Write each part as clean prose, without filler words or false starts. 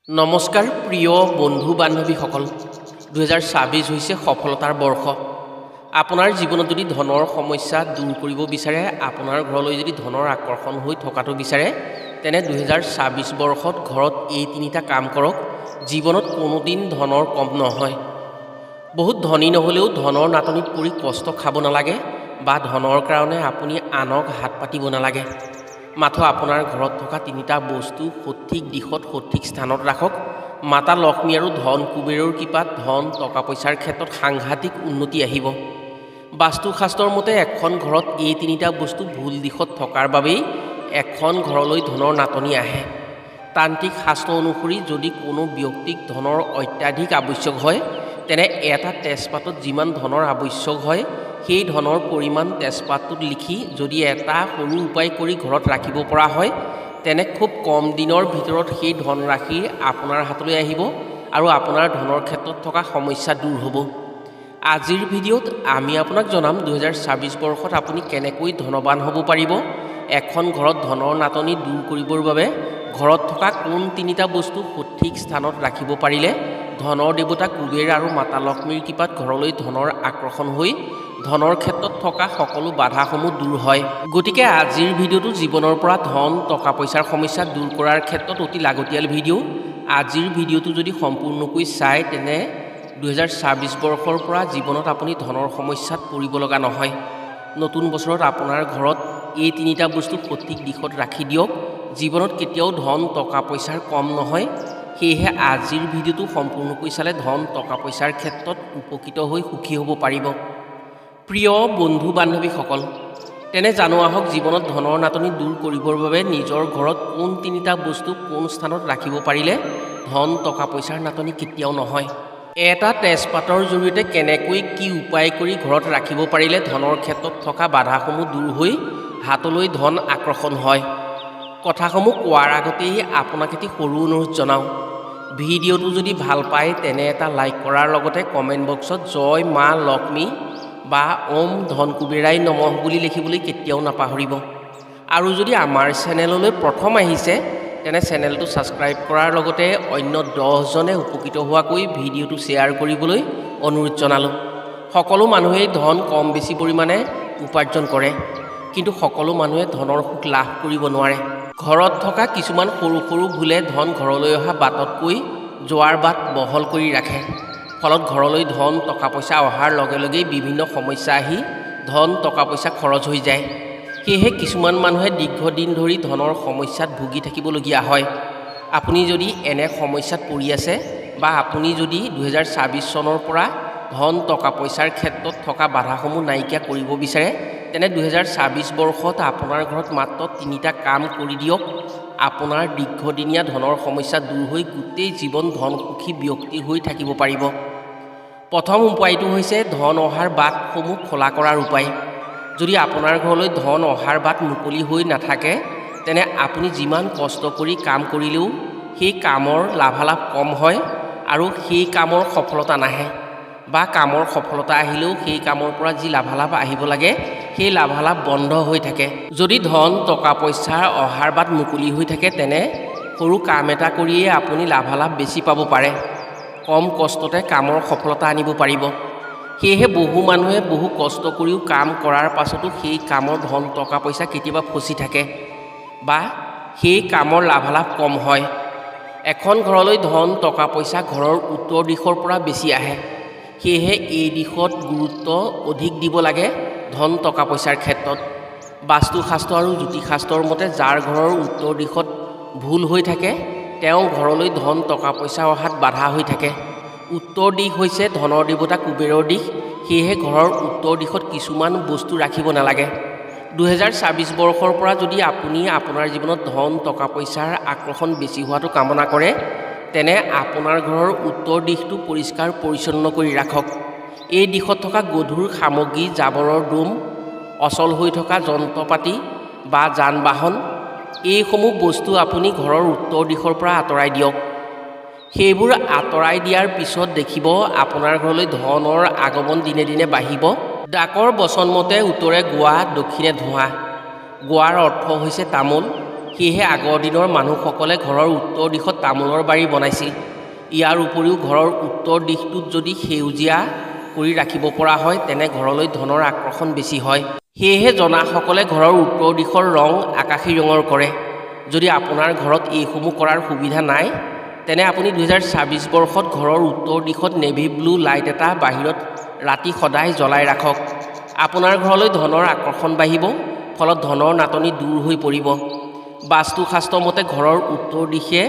নমস্কাৰ প্ৰিয় বন্ধু বান্ধৱীসকল 2026 হৈছে সফলতাৰ বৰ্ষ। আপোনাৰ জীৱনত যদি ধনৰ সমস্যা দূৰ কৰিব বিচাৰে, আপোনাৰ ঘৰলৈ যদি ধনৰ আকৰ্ষণ হৈ থকাটো বিচাৰে, তেনে 2026 বৰ্ষত ঘৰত এই তিনিটা কাম কৰক। জীৱনত কোনোদিন ধনৰ কম নহয়। বহুত ধনী নহ'লেও ধনৰ নাটনিত পৰি কষ্ট খাব নালাগে বা ধনৰ কাৰণে আপুনি আনক হাত পাতিব নালাগে। মাথো আপোনাৰ ঘৰত থকা তিনিটা বস্তু সঠিক দিশত সঠিক স্থানত ৰাখক। মাতা লক্ষ্মী আৰু ধন কুবেৰৰ কৃপাত ধন টকা পইচাৰ ক্ষেত্ৰত সাংঘাতিক উন্নতি আহিব। বাস্তুশাস্ত্ৰৰ মতে এখন ঘৰত এই তিনিটা বস্তু ভুল দিশত থকাৰ বাবেই এখন ঘৰলৈ ধনৰ নাটনি আহে। তান্ত্ৰিক শাস্ত্ৰ অনুসৰি যদি কোনো ব্যক্তিক ধনৰ অত্যাধিক আৱশ্যক হয়, তেনে এটা তেজপাতত যিমান ধনৰ আৱশ্যক হয় সেই ধনৰ পৰিমাণ তেজপাতটোত লিখি যদি এটা সৰু উপায় কৰি ঘৰত ৰাখিব পৰা হয়, তেনে খুব কম দিনৰ ভিতৰত সেই ধনৰাশি আপোনাৰ হাতলৈ আহিব আৰু আপোনাৰ ধনৰ ক্ষেত্ৰত থকা সমস্যা দূৰ হ'ব। আজিৰ ভিডিঅ'ত আমি আপোনাক জনাম 2026 বৰ্ষত আপুনি কেনেকৈ ধনৱান হ'ব পাৰিব। এখন ঘৰত ধনৰ নাটনি দূৰ কৰিবৰ বাবে ঘৰত থকা কোন তিনিটা বস্তু সঠিক স্থানত ৰাখিব পাৰিলে ধনৰ দেৱতা কুবেৰ আৰু মাতা লক্ষ্মীৰ কৃপাত ঘৰলৈ ধনৰ আকৰ্ষণ হৈ ধনৰ ক্ষেত্ৰত থকা সকলো বাধাসমূহ দূৰ হয়। গতিকে আজিৰ ভিডিঅ'টো জীৱনৰ পৰা ধন টকা পইচাৰ সমস্যা দূৰ কৰাৰ ক্ষেত্ৰত অতি লাগতিয়াল ভিডিঅ'। আজিৰ ভিডিঅ'টো যদি সম্পূৰ্ণকৈ চায়, তেনে 2026 বৰ্ষৰ পৰা জীৱনত আপুনি ধনৰ সমস্যাত পৰিব লগা নহয়। নতুন বছৰত আপোনাৰ ঘৰত এই তিনিটা বস্তু সঠিক দিশত ৰাখি দিয়ক। জীৱনত কেতিয়াও ধন টকা পইচাৰ কম নহয়। সেয়েহে আজিৰ ভিডিঅ'টো সম্পূৰ্ণকৈ চালে ধন টকা পইচাৰ ক্ষেত্ৰত উপকৃত হৈ সুখী হ'ব পাৰিব। প্ৰিয় বন্ধু বান্ধৱীসকল, তেনে জানো আহক জীৱনত ধনৰ নাটনি দূৰ কৰিবৰ বাবে নিজৰ ঘৰত কোন তিনিটা বস্তু কোন স্থানত ৰাখিব পাৰিলে ধন টকা পইচাৰ নাটনি কেতিয়াও নহয়। এটা তেজপাতৰ জৰিয়তে কেনেকৈ কি উপায় কৰি ঘৰত ৰাখিব পাৰিলে ধনৰ ক্ষেত্ৰত থকা বাধাসমূহ দূৰ হৈ হাতলৈ ধন আকৰ্ষণ হয়। কথাসমূহ কোৱাৰ আগতেই আপোনাক এটি সৰু অনুৰোধ জনাওঁ। ভিডিঅ'টো যদি ভাল পায়, তেনে এটা লাইক কৰাৰ লগতে কমেণ্ট বক্সত জয় মা লক্ষ্মী বা ওম ধন কুবেৰাই নমঃ বুলি লিখিবলৈ কেতিয়াও নাপাহৰিব। আৰু যদি আমাৰ চেনেললৈ প্ৰথম আহিছে, তেনে চেনেলটো ছাবস্ক্ৰাইব কৰাৰ লগতে অন্য 10জনে উপকৃত হোৱাকৈ ভিডিঅ'টো শ্বেয়াৰ কৰিবলৈ অনুৰোধ জনালোঁ। সকলো মানুহেই ধন কম বেছি পৰিমাণে উপাৰ্জন কৰে, কিন্তু সকলো মানুহে ধনৰ সুখ লাভ কৰিব নোৱাৰে। ঘৰত থকা কিছুমান সৰু সৰু ভুলে ধন ঘৰলৈ অহা বাটতকৈ যোৱাৰ বাট বহল কৰি ৰাখে। ফলত ঘৰলৈ ধন টকা পইচা অহাৰ লগে লগেই বিভিন্ন সমস্যা আহি ধন টকা পইচা খৰচ হৈ যায়। সেয়েহে কিছুমান মানুহে দীৰ্ঘদিন ধৰি ধনৰ সমস্যাত ভুগি থাকিবলগীয়া হয়। আপুনি যদি এনে সমস্যাত পৰি আছে বা আপুনি যদি 2026 চনৰ পৰা ধন টকা পইচাৰ ক্ষেত্ৰত থকা বাধাসমূহ নাইকিয়া কৰিব বিচাৰে, তেনে 2026 বৰ্ষত আপোনাৰ ঘৰত মাত্ৰ তিনিটা কাম কৰি দিয়ক। আপোনাৰ দীৰ্ঘদিনীয়া ধনৰ সমস্যা দূৰ হৈ গোটেই জীৱন ধন সুখী ব্যক্তি হৈ থাকিব পাৰিব। প্ৰথম উপায়টো হৈছে ধন অহাৰ বাটসমূহ খোলা কৰাৰ উপায়। যদি আপোনাৰ ঘৰলৈ ধন অহাৰ বাট মুকলি হৈ নাথাকে, তেনে আপুনি যিমান কষ্ট কৰি কাম কৰিলেও সেই কামৰ লাভালাভ কম হয় আৰু সেই কামৰ সফলতা নাহে, বা কামৰ সফলতা আহিলেও সেই কামৰ পৰা যি লাভালাভ আহিব লাগে সেই লাভালাভ বন্ধ হৈ থাকে। যদি ধন টকা পইচাৰ অহাৰ বাট মুকলি হৈ থাকে, তেনে সৰু কাম এটা কৰিয়েই আপুনি লাভালাভ বেছি পাব পাৰে। কম কষ্টতে কামৰ সফলতা আনিব পাৰিব। সেয়েহে বহু মানুহে বহু কষ্ট কৰিও কাম কৰাৰ পাছতো সেই কামৰ ধন টকা পইচা কেতিয়াবা ফচি থাকে বা সেই কামৰ লাভালাভ কম হয়। এখন ঘৰলৈ ধন টকা পইচা ঘৰৰ উত্তৰ দিশৰ পৰা বেছি আহে। সেয়েহে এই দিশত গুৰুত্ব অধিক দিব লাগে। ধন টকা পইচাৰ ক্ষেত্ৰত বাস্তুশাস্ত্ৰ আৰু জ্যোতিষশাস্ত্ৰৰ মতে যাৰ ঘৰৰ উত্তৰ দিশত ভুল হৈ থাকে, তেওঁ ঘৰলৈ ধন টকা পইচা অহাত বাধা হৈ থাকে। উত্তৰ দিশ হৈছে ধনৰ দেৱতা কুবেৰৰ দিশ। সেয়েহে ঘৰৰ উত্তৰ দিশত কিছুমান বস্তু ৰাখিব নালাগে। 2026 বৰ্ষৰ পৰা যদি আপুনি আপোনাৰ জীৱনত ধন টকা পইচাৰ আকৰ্ষণ বেছি হোৱাটো কামনা কৰে, তেনে আপোনাৰ ঘৰৰ উত্তৰ দিশটো পৰিষ্কাৰ পৰিচ্ছন্ন কৰি ৰাখক। এই দিশত থকা গধুৰ সামগ্ৰী, জাবৰৰ দোম, অচল হৈ থকা যন্ত্ৰপাতি বা যান বাহন, এইসমূহ বস্তু আপুনি ঘৰৰ উত্তৰ দিশৰ পৰা আঁতৰাই দিয়ক। সেইবোৰ আঁতৰাই দিয়াৰ পিছত দেখিব আপোনাৰ ঘৰলৈ ধনৰ আগমন দিনে দিনে বাঢ়িব। ডাকৰ বচন মতে উত্তৰে গোৱা দক্ষিণে ধোঁৱা। গোৱাৰ অৰ্থ হৈছে তামোল। সেয়েহে আগৰ দিনৰ মানুহসকলে ঘৰৰ উত্তৰ দিশত তামোলৰ বাৰী বনাইছিল। ইয়াৰ উপৰিও ঘৰৰ উত্তৰ দিশটোত যদি সেউজীয়া কৰি ৰাখিব পৰা হয় তেনে ঘৰলৈ ধনৰ আকৰ্ষণ বেছি হয়। সেয়েহে জনাসকলে ঘৰৰ উত্তৰ দিশৰ ৰং আকাশী ৰঙৰ কৰে। যদি আপোনাৰ ঘৰত এইসমূহ কৰাৰ সুবিধা নাই তেনে আপুনি 2026 বৰ্ষত ঘৰৰ উত্তৰ দিশত নেভি ব্লু লাইট এটা বাহিৰত ৰাতি সদায় জ্বলাই ৰাখক। আপোনাৰ ঘৰলৈ ধনৰ আকৰ্ষণ বাঢ়িব, ফলত ধনৰ নাটনি দূৰ হৈ পৰিব। বাস্তুশাস্ত্ৰ মতে ঘৰৰ উত্তৰ দিশে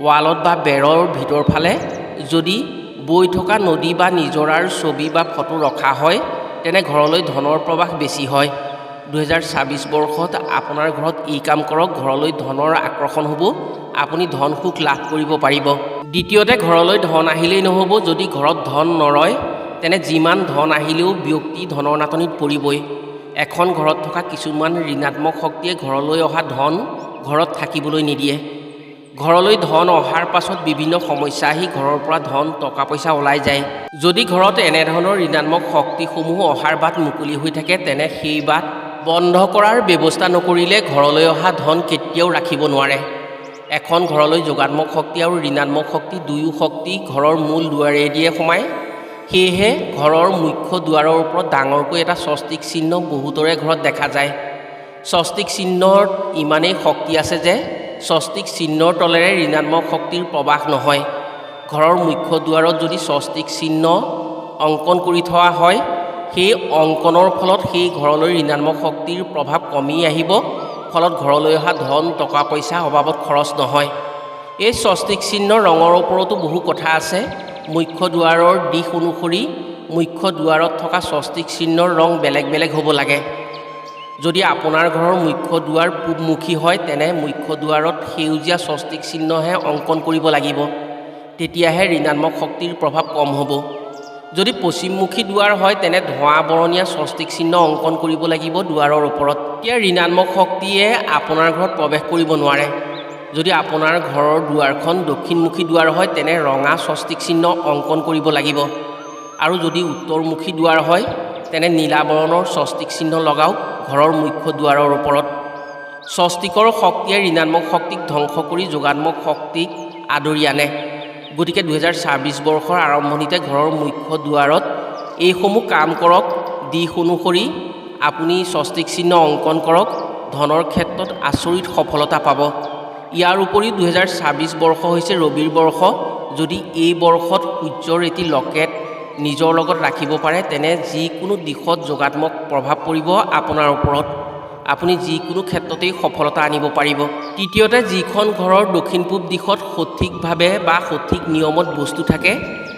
ৱালত বা বেৰৰ ভিতৰ ফালে যদি বৈ থকা নদী বা নিজৰাৰ ছবি বা ফটো ৰখা হয় তেনে ঘৰলৈ ধনৰ প্ৰৱাহ বেছি হয়। 2026 বৰ্ষত আপোনাৰ ঘৰত এই কাম কৰক, ঘৰলৈ ধনৰ আকৰ্ষণ হ'ব, আপুনি ধন সুখ লাভ কৰিব পাৰিব। দ্বিতীয়তে, ঘৰলৈ ধন আহিলেই নহ'ব, যদি ঘৰত ধন নৰয় তেনে যিমান ধন আহিলেও ব্যক্তি ধনৰ নাটনিত পৰিবই। এখন ঘৰত থকা কিছুমান ঋণাত্মক শক্তিয়ে ঘৰলৈ অহা ধন ঘৰত থাকিবলৈ নিদিয়ে। ঘৰলৈ ধন অহাৰ পাছত বিভিন্ন সমস্যা আহি ঘৰৰ পৰা ধন টকা পইচা ওলাই যায়। যদি ঘৰত এনেধৰণৰ ঋণাত্মক শক্তিসমূহ অহাৰ বাট মুকলি হৈ থাকে তেনে সেই বাট বন্ধ কৰাৰ ব্যৱস্থা নকৰিলে ঘৰলৈ অহা ধন কেতিয়াও ৰাখিব নোৱাৰে। এখন ঘৰলৈ যোগাত্মক শক্তি আৰু ঋণাত্মক শক্তি দুয়ো শক্তি ঘৰৰ মূল দুৱাৰেদিয়ে সোমায়। সেয়েহে ঘৰৰ মুখ্য দুৱাৰৰ ওপৰত ডাঙৰকৈ এটা স্বস্তিক চিহ্ন বহুতৰে ঘৰত দেখা যায়। স্বস্তিক চিহ্নত ইমানেই শক্তি আছে যে স্বস্তিক চিহ্নৰ তলেৰে ঋণাত্মক শক্তিৰ প্ৰৱাহ নহয়। ঘৰৰ মুখ্য দুৱাৰত যদি স্বস্তিক চিহ্ন অংকন কৰি থোৱা হয় সেই অংকনৰ ফলত সেই ঘৰলৈ ঋণাত্মক শক্তিৰ প্ৰভাৱ কমি আহিব, ফলত ঘৰলৈ অহা ধন টকা পইচা অবাবত খৰচ নহয়। এই স্বস্তিক চিহ্নৰ ৰঙৰ ওপৰতো বহু কথা আছে। মুখ্য দুৱাৰৰ দিশ অনুসৰি মুখ্য দুৱাৰত থকা স্বস্তিক চিহ্নৰ ৰং বেলেগ বেলেগ হ'ব লাগে। যদি আপোনাৰ ঘৰৰ মুখ্য দুৱাৰ পূবমুখী হয় তেনে মুখ্য দুৱাৰত সেউজীয়া স্বস্তিক চিহ্নহে অংকন কৰিব লাগিব, তেতিয়াহে ঋণাত্মক শক্তিৰ প্ৰভাৱ কম হ'ব। যদি পশ্চিমমুখী দুৱাৰ হয় তেনে ধোঁৱা বৰণীয়া স্বস্তিক চিহ্ন অংকন কৰিব লাগিব দুৱাৰৰ ওপৰত, তেতিয়া ঋণাত্মক শক্তিয়ে আপোনাৰ ঘৰত প্ৰৱেশ কৰিব নোৱাৰে। যদি আপোনাৰ ঘৰৰ দুৱাৰখন দক্ষিণমুখী দুৱাৰ হয় তেনে ৰঙা স্বস্তিক চিহ্ন অংকন কৰিব লাগিব, আৰু যদি উত্তৰমুখী দুৱাৰ হয় তেনে নীলা বৰণৰ স্বস্তিক চিহ্ন লগাওক ঘৰৰ মুখ্য দুৱাৰৰ ওপৰত। স্বস্তিকৰ শক্তিয়ে ঋণাত্মক শক্তিক ধ্বংস কৰি যোগাত্মক শক্তিক আদৰি আনে। গতিকে 2026 বৰ্ষৰ আৰম্ভণিতে ঘৰৰ মুখ্য দুৱাৰত এইসমূহ কাম কৰক। দিশ অনুসৰি আপুনি স্বস্তিক চিহ্ন অংকন কৰক, ধনৰ ক্ষেত্ৰত আচৰিত সফলতা পাব। ইয়াৰ উপৰি 2026 বৰ্ষ হৈছে ৰবিৰ বৰ্ষ। যদি এই বৰ্ষত সূৰ্যৰ এটি লকেট নিজৰ লগত ৰাখিব পাৰে তেনে যিকোনো দিশত যোগাত্মক প্ৰভাৱ পৰিব আপোনাৰ ওপৰত, আপুনি যিকোনো ক্ষেত্ৰতেই সফলতা আনিব পাৰিব। তৃতীয়তে, যিখন ঘৰৰ দক্ষিণ পূব দিশত সঠিকভাৱে বা সঠিক নিয়মত বস্তু থাকে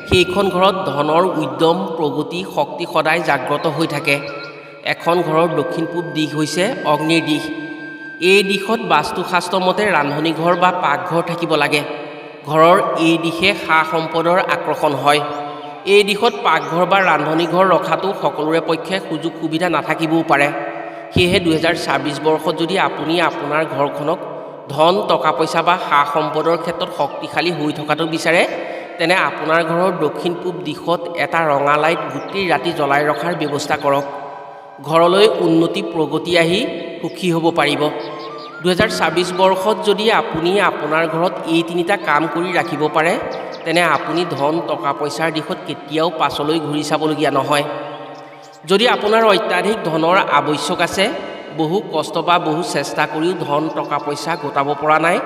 সেইখন ঘৰত ধনৰ উদ্যম প্ৰগতি শক্তি সদায় জাগ্ৰত হৈ থাকে। এখন ঘৰৰ দক্ষিণ পূব দিশ হৈছে অগ্নিৰ দিশ। এই দিশত বাস্তুশাস্ত্ৰ মতে ৰান্ধনি ঘৰ বা পাকঘৰ থাকিব লাগে। ঘৰৰ এই দিশে সা সম্পদৰ আকৰ্ষণ হয়। এই দিশত পাকঘৰ বা ৰান্ধনি ঘৰ ৰখাটো সকলোৰে পক্ষে সুযোগ সুবিধা নাথাকিবও পাৰে। সেয়েহে 2026 বৰ্ষত যদি আপুনি আপোনাৰ ঘৰখনক ধন টকা পইচা বা সা সম্পদৰ ক্ষেত্ৰত শক্তিশালী হৈ থকাটো বিচাৰে তেনে আপোনাৰ ঘৰৰ দক্ষিণ পূব দিশত এটা ৰঙা লাইট গোটেই ৰাতি জ্বলাই ৰখাৰ ব্যৱস্থা কৰক। ঘৰলৈ উন্নতি প্ৰগতি আহি সুখী হ'ব পাৰিব। 2026 বৰ্ষত যদি আপুনি আপোনাৰ ঘৰত এই তিনিটা কাম কৰি ৰাখিব পাৰে তেনে আপুনি ধন টকা পইচাৰ দিশত কেতিয়াও পাছলৈ ঘূৰি চাবলগীয়া নহয়। যদি আপোনাৰ অত্যাধিক ধনৰ আৱশ্যক আছে, বহু কষ্ট বা বহু চেষ্টা কৰিও ধন টকা পইচা গোটাব পৰা নাই,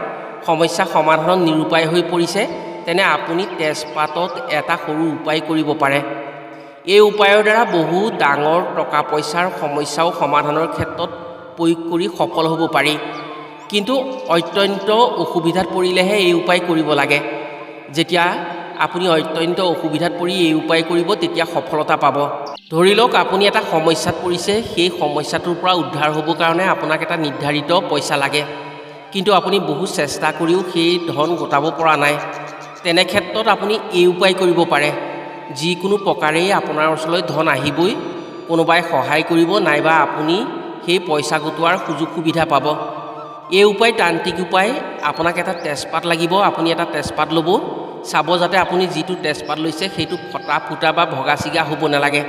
সমস্যা সমাধানত নিৰুপায় হৈ পৰিছে, তেনে আপুনি তেজপাতত এটা সৰু উপায় কৰিব পাৰে। এই উপায়ৰ দ্বাৰা বহু ডাঙৰ টকা পইচাৰ সমস্যাও সমাধানৰ ক্ষেত্ৰত প্ৰয়োগ কৰি সফল হ'ব পাৰি। কিন্তু অত্যন্ত অসুবিধাত পৰিলেহে এই উপায় কৰিব লাগে। যেতিয়া আপুনি অত্যন্ত অসুবিধাত পৰি এই উপায় কৰিব তেতিয়া সফলতা পাব। ধৰি লওক আপুনি এটা সমস্যাত পৰিছে, সেই সমস্যাটোৰ পৰা উদ্ধাৰ হ'বৰ কাৰণে আপোনাক এটা নিৰ্ধাৰিত পইচা লাগে, কিন্তু আপুনি বহু চেষ্টা কৰিও সেই ধন গোটাব পৰা নাই। তেনে ক্ষেত্ৰত আপুনি এই উপায় কৰিব পাৰে। যিকোনো প্ৰকাৰেই আপোনাৰ ওচৰলৈ ধন আহিবই, কোনোবাই সহায় কৰিব নাইবা আপুনি সেই পইচা গোটোৱাৰ সুযোগ সুবিধা পাব। এই উপায় তান্ত্ৰিক উপায়। আপোনাক এটা তেজপাত লাগিব। আপুনি এটা তেজপাত ল'ব, চাব যাতে আপুনি যিটো তেজপাত লৈছে সেইটো ফটা ফুটা বা ভগা ছিগা হ'ব নালাগে।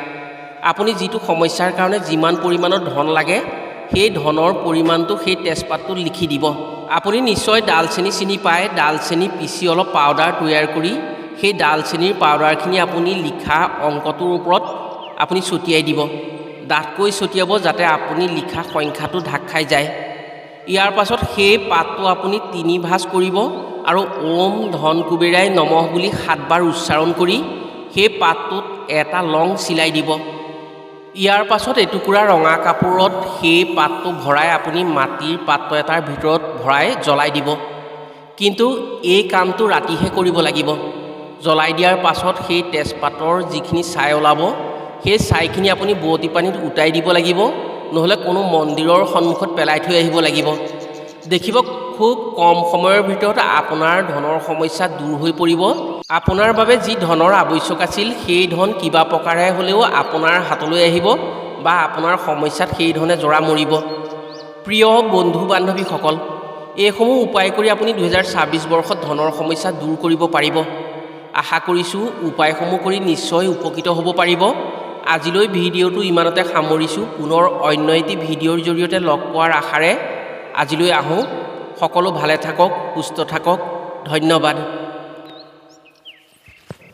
আপুনি যিটো সমস্যাৰ কাৰণে যিমান পৰিমাণৰ ধন লাগে সেই ধনৰ পৰিমাণটো সেই তেজপাতটোত লিখি দিব। আপুনি নিশ্চয় ডালচেনি চিনি পায়। ডালচেনি পিচি অলপ পাউডাৰ তৈয়াৰ কৰি সেই ডালচেনিৰ পাউডাৰখিনি আপুনি লিখা অংকটোৰ ওপৰত আপুনি ছটিয়াই দিব। ডাঠকৈ ছটিয়াব যাতে আপুনি লিখা সংখ্যাটো ঢাক খাই যায়। ইয়াৰ পাছত সেই পাতটো আপুনি 3 ভাঁজ কৰিব আৰু ওম ধন কুবেৰাই নমঃ বুলি 7 বাৰ উচ্চাৰণ কৰি সেই পাতটোত এটা লং চিলাই দিব। ইয়াৰ পাছত এটুকুৰা ৰঙা কাপোৰত সেই পাতটো ভৰাই আপুনি মাটিৰ পাত্ৰ এটাৰ ভিতৰত ভৰাই জ্বলাই দিব। কিন্তু এই কামটো ৰাতিহে কৰিব লাগিব। জ্বলাই দিয়াৰ পাছত সেই তেজপাতৰ যিখিনি ছাই ওলাব সেই ছাইখিনি আপুনি বোৱতী পানীত উটাই দিব লাগিব, নহ'লে কোনো মন্দিৰৰ সন্মুখত পেলাই থৈ আহিব লাগিব। দেখিব খুব কম সময়ৰ ভিতৰত আপোনাৰ ধনৰ সমস্যা দূৰ হৈ পৰিব। আপোনাৰ বাবে যি ধনৰ আৱশ্যক আছিল সেই ধন কিবা প্ৰকাৰে হ'লেও আপোনাৰ হাতলৈ আহিব বা আপোনাৰ সমস্যাত সেই ধনে জৰা মৰিব। প্ৰিয় বন্ধু বান্ধৱীসকল, এইসমূহ উপায় কৰি আপুনি 2026 বৰ্ষত ধনৰ সমস্যা দূৰ কৰিব পাৰিব। আশা কৰিছোঁ উপায়সমূহ কৰি নিশ্চয় উপকৃত হ'ব পাৰিব। আজিলৈ ভিডিঅ'টো ইমানতে সামৰিছোঁ। পুনৰ অন্য এটি ভিডিঅ'ৰ জৰিয়তে লগ পোৱাৰ আশাৰে আজিলৈ আহোঁ। সকলো ভালে থাকক, সুস্থ থাকক। ধন্যবাদ।